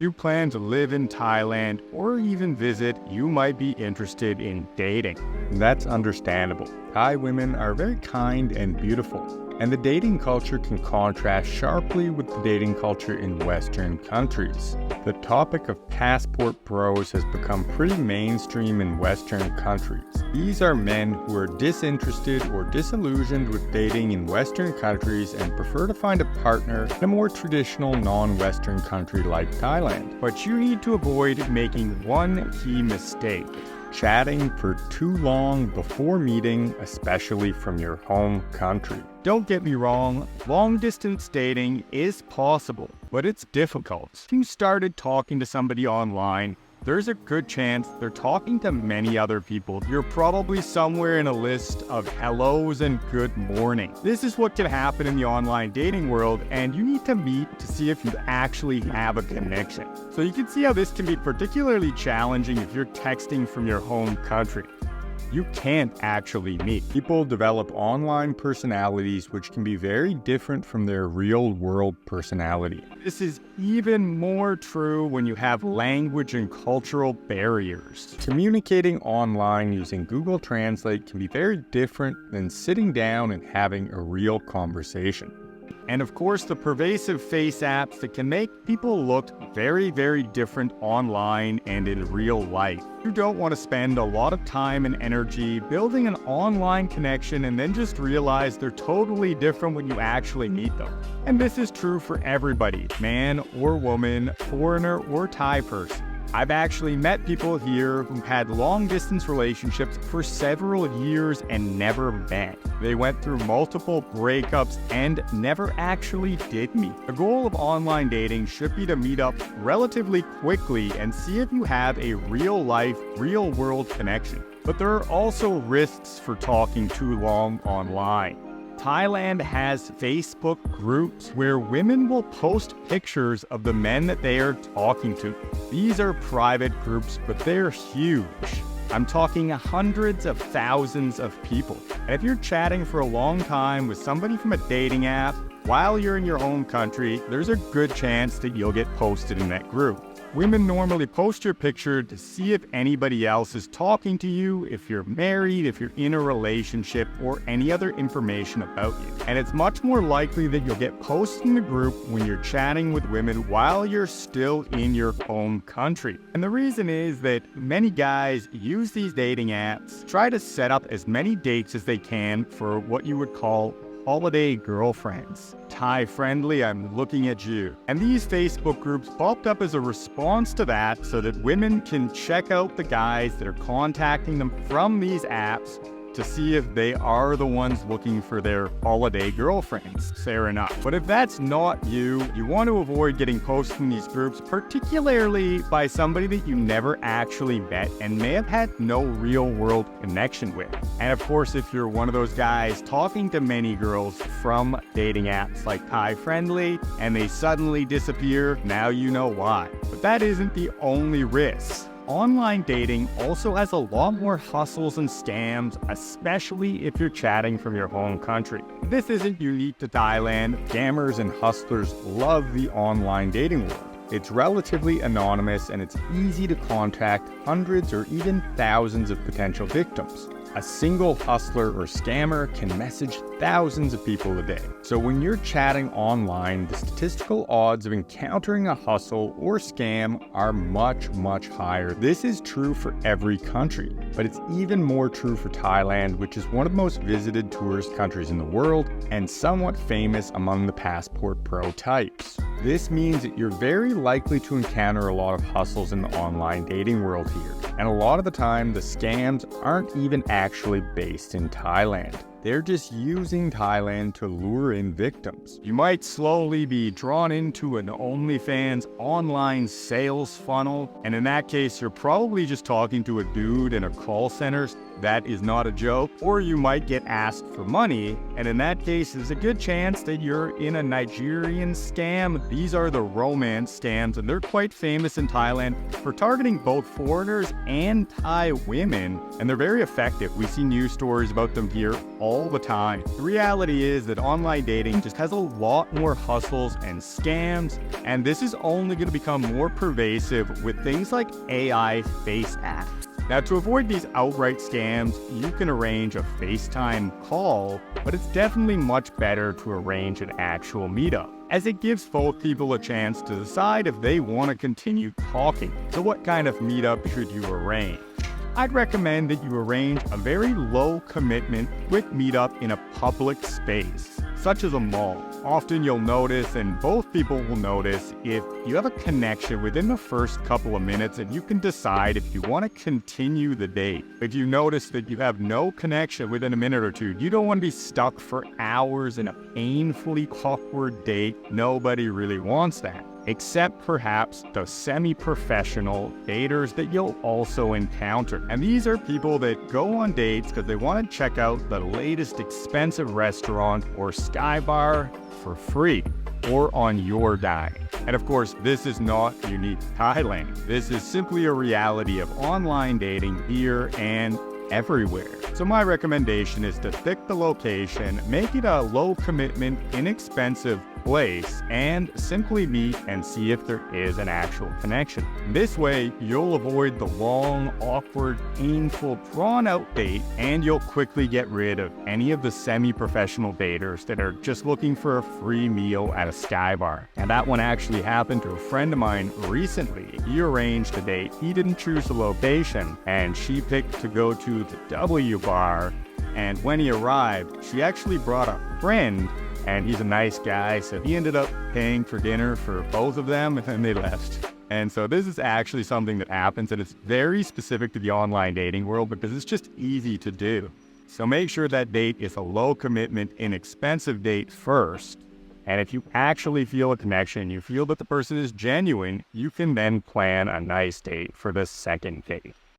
You plan to live in Thailand or even visit, you might be interested in dating. That's understandable. Thai women are very kind and beautiful, and the dating culture can contrast sharply with the dating culture in Western countries. The topic of passport bros has become pretty mainstream in Western countries. These are men who are disinterested or disillusioned with dating in Western countries and prefer to find a partner in a more traditional non-Western country like Thailand. But you need to avoid making one key mistake: chatting for too long before meeting, especially from your home country. Don't get me wrong, long-distance dating is possible, but it's difficult. If you started talking to somebody online, there's a good chance they're talking to many other people. You're probably somewhere in a list of hellos and good morning. This is what can happen in the online dating world, and you need to meet to see if you actually have a connection. So you can see how this can be particularly challenging if you're texting from your home country. You can't actually meet. People develop online personalities which can be very different from their real-world personality. This is even more true when you have language and cultural barriers. Communicating online using Google Translate can be very different than sitting down and having a real conversation. And of course, the pervasive face apps that can make people look very, very different online and in real life. You don't want to spend a lot of time and energy building an online connection and then just realize they're totally different when you actually meet them. And this is true for everybody, man or woman, foreigner or Thai person. I've actually met people here who had long-distance relationships for several years and never met. They went through multiple breakups and never actually did meet. The goal of online dating should be to meet up relatively quickly and see if you have a real-life, real-world connection. But there are also risks for talking too long online. Thailand has Facebook groups where women will post pictures of the men that they are talking to. These are private groups, but they're huge. I'm talking hundreds of thousands of people. And if you're chatting for a long time with somebody from a dating app while you're in your home country, there's a good chance that you'll get posted in that group. Women normally post your picture to see if anybody else is talking to you, if you're married, if you're in a relationship, or any other information about you. And it's much more likely that you'll get posted in the group when you're chatting with women while you're still in your home country. And the reason is that many guys use these dating apps, try to set up as many dates as they can for what you would call holiday girlfriends. Thai friendly, I'm looking at you. And these Facebook groups popped up as a response to that so that women can check out the guys that are contacting them from these apps to see if they are the ones looking for their holiday girlfriends. Fair enough. But if that's not you, you want to avoid getting posted in these groups, particularly by somebody that you never actually met and may have had no real-world connection with. And of course, if you're one of those guys talking to many girls from dating apps like Thai Friendly and they suddenly disappear, now you know why. But that isn't the only risk. Online dating also has a lot more hustles and scams, especially if you're chatting from your home country. This isn't unique to Thailand. Scammers and hustlers love the online dating world. It's relatively anonymous and it's easy to contact hundreds or even thousands of potential victims. A single hustler or scammer can message thousands of people a day. So when you're chatting online, the statistical odds of encountering a hustle or scam are much, much higher. This is true for every country, but it's even more true for Thailand, which is one of the most visited tourist countries in the world and somewhat famous among the passport pro types. This means that you're very likely to encounter a lot of hustles in the online dating world here. And a lot of the time, the scams aren't even actually based in Thailand. They're just using Thailand to lure in victims. You might slowly be drawn into an OnlyFans online sales funnel, and in that case, you're probably just talking to a dude in a call center that is not a joke, or you might get asked for money, and in that case, there's a good chance that you're in a Nigerian scam. These are the romance scams, and they're quite famous in Thailand for targeting both foreigners and Thai women, and they're very effective. We see news stories about them here all the time. The reality is that online dating just has a lot more hustles and scams, and this is only going to become more pervasive with things like AI face apps. Now, to avoid these outright scams, you can arrange a FaceTime call, but it's definitely much better to arrange an actual meetup, as it gives both people a chance to decide if they want to continue talking. So what kind of meetup should you arrange? I'd recommend that you arrange a very low commitment quick meetup in a public space, such as a mall. Often you'll notice, and both people will notice, if you have a connection within the first couple of minutes, and you can decide if you want to continue the date. If you notice that you have no connection within a minute or two, you don't want to be stuck for hours in a painfully awkward date. Nobody really wants that, except perhaps the semi-professional daters that you'll also encounter. And these are people that go on dates because they want to check out the latest expensive restaurant or sky bar for free, or on your dime. And of course, this is not unique to Thailand. This is simply a reality of online dating here and everywhere. So my recommendation is to pick the location, make it a low commitment, inexpensive place, and simply meet and see if there is an actual connection. This way, you'll avoid the long, awkward, painful, drawn-out date, and you'll quickly get rid of any of the semi-professional daters that are just looking for a free meal at a sky bar. And that one actually happened to a friend of mine recently. He arranged a date. He didn't choose the location, and she picked to go to the W bar. And when he arrived, she actually brought a friend, and he's a nice guy, so he ended up paying for dinner for both of them, and then they left. And so this is actually something that happens, and it's very specific to the online dating world because it's just easy to do. So make sure that date is a low commitment, inexpensive date first. And if you actually feel a connection, you feel that the person is genuine, you can then plan a nice date for the second date.